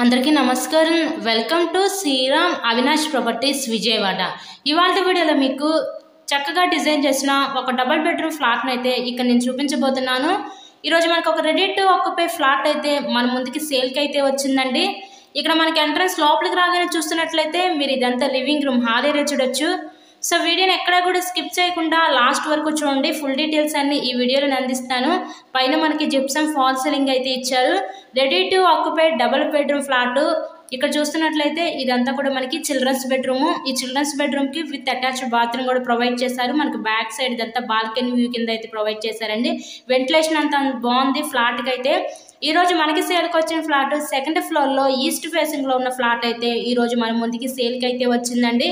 అందరికీ నమస్కారం. Welcome to Sriram Avinash properties Vijayawada. ఇవాళ వీడియోలో మీకు చక్కగా డిజైన్ చేసిన ఒక డబుల్ బెడ్రూమ్ ఫ్లాట్ని అయితే ఇక్కడ నేను చూపించబోతున్నాను. ఈరోజు మనకు ఒక రెడీ టు ఆక్యుపై ఫ్లాట్ అయితే మన ముందుకి సేల్కి అయితే వచ్చిందండి. ఇక్కడ మనకి ఎంట్రన్స్ లోపలికి రాగానే చూస్తున్నట్లయితే మీరు ఇదంతా లివింగ్ రూమ్ హాల్ ఏరియా చూడొచ్చు. సో వీడియోని ఎక్కడా కూడా స్కిప్ చేయకుండా లాస్ట్ వరకు చూడండి. ఫుల్ డీటెయిల్స్ అన్ని ఈ వీడియోలో అందిస్తాను. పైన మనకి జిప్సమ్ ఫాల్ సీలింగ్ అయితే ఇచ్చారు. Ready to occupy double bedroom flat. ఇక్కడ చూస్తున్నట్లయితే ఇదంతా కూడా మనకి చిల్డ్రన్స్ బెడ్రూమ్. ఈ చిల్డ్రన్స్ బెడ్రూమ్కి విత్ అటాచ్డ్ బాత్రూమ్ కూడా ప్రొవైడ్ చేశారు. మనకి బ్యాక్ సైడ్ ఇదంతా బాల్కనీ వ్యూ కింద అయితే ప్రొవైడ్ చేశారండి. వెంటిలేషన్ అంతా బాగుంది ఫ్లాట్కి అయితే. ఈరోజు మనకి సేల్కి వచ్చిన ఫ్లాట్ సెకండ్ ఫ్లోర్లో ఈస్ట్ ఫేసింగ్లో ఉన్న ఫ్లాట్ అయితే ఈరోజు మన ముందుకి సేల్కి అయితే వచ్చిందండి.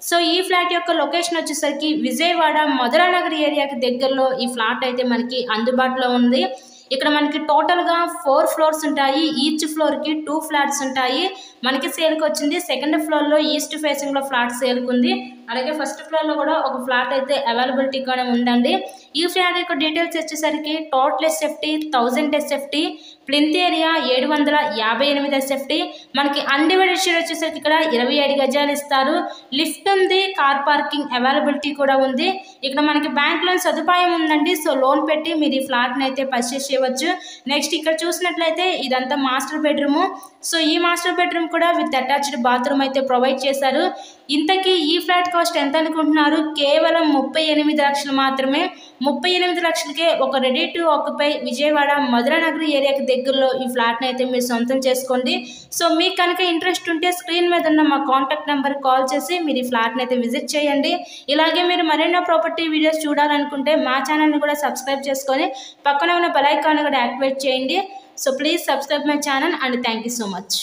సో ఈ ఫ్లాట్ యొక్క లొకేషన్ వచ్చేసరికి విజయవాడ మధురానగర్ ఏరియాకి దగ్గరలో ఈ ఫ్లాట్ అయితే మనకి అందుబాటులో ఉంది. ఇక్కడ మనకి టోటల్గా 4 ఫ్లోర్స్ ఉంటాయి. ఈచ్ ఫ్లోర్కి 2 ఫ్లాట్స్ ఉంటాయి. మనకి సేల్కి వచ్చింది సెకండ్ ఫ్లోర్లో ఈస్ట్ ఫేసింగ్లో ఫ్లాట్ సేల్కి ఉంది. అలాగే ఫస్ట్ ఫ్లోర్లో కూడా ఒక ఫ్లాట్ అయితే అవైలబిలిటీగానే ఉందండి. ఈ ఫ్లాట్ యొక్క డీటెయిల్స్ వచ్చేసరికి total SFT 1000 SFT, plinth area 758 SFT, మనకి అన్డివైడెడ్ షేర్ వచ్చేసరికి ఇక్కడ 27 గజాలు ఇస్తారు. లిఫ్ట్ ఉంది, కార్ పార్కింగ్ అవైలబిలిటీ కూడా ఉంది. ఇక్కడ మనకి బ్యాంక్ లోన్ సదుపాయం ఉందండి. సో లోన్ పెట్టి మీరు ఈ ఫ్లాట్ని అయితే పర్చేస్ చేయవచ్చు. నెక్స్ట్ ఇక్కడ చూసినట్లయితే ఇదంతా మాస్టర్ బెడ్రూమ్. సో ఈ మాస్టర్ బెడ్రూమ్ కూడా విత్ అటాచ్డ్ బాత్రూమ్ అయితే ప్రొవైడ్ చేశారు. ఇంతకీ ఈ ఫ్లాట్ కాస్ట్ ఎంత అనుకుంటున్నారు? కేవలం 38 లక్షలు మాత్రమే. 38 లక్షలకే ఒక ready to occupy Vijayawada Madhuranagar ఏరియాకి దగ్గరలో ఈ ఫ్లాట్ని అయితే మీరు సొంతం చేసుకోండి. సో మీకు కనుక ఇంట్రెస్ట్ ఉంటే స్క్రీన్ మీద ఉన్న మా కాంటాక్ట్ నెంబర్ కాల్ చేసి మీరు ఈ ఫ్లాట్ని అయితే విజిట్ చేయండి. ఇలాగే మీరు మరెన్నో ప్రాపర్టీ వీడియోస్ చూడాలనుకుంటే మా ఛానల్ని కూడా సబ్స్క్రైబ్ చేసుకొని పక్కన ఉన్న బెల్ ఐకాన్ కూడా యాక్టివేట్ చేయండి. So please subscribe my channel and thank you so much.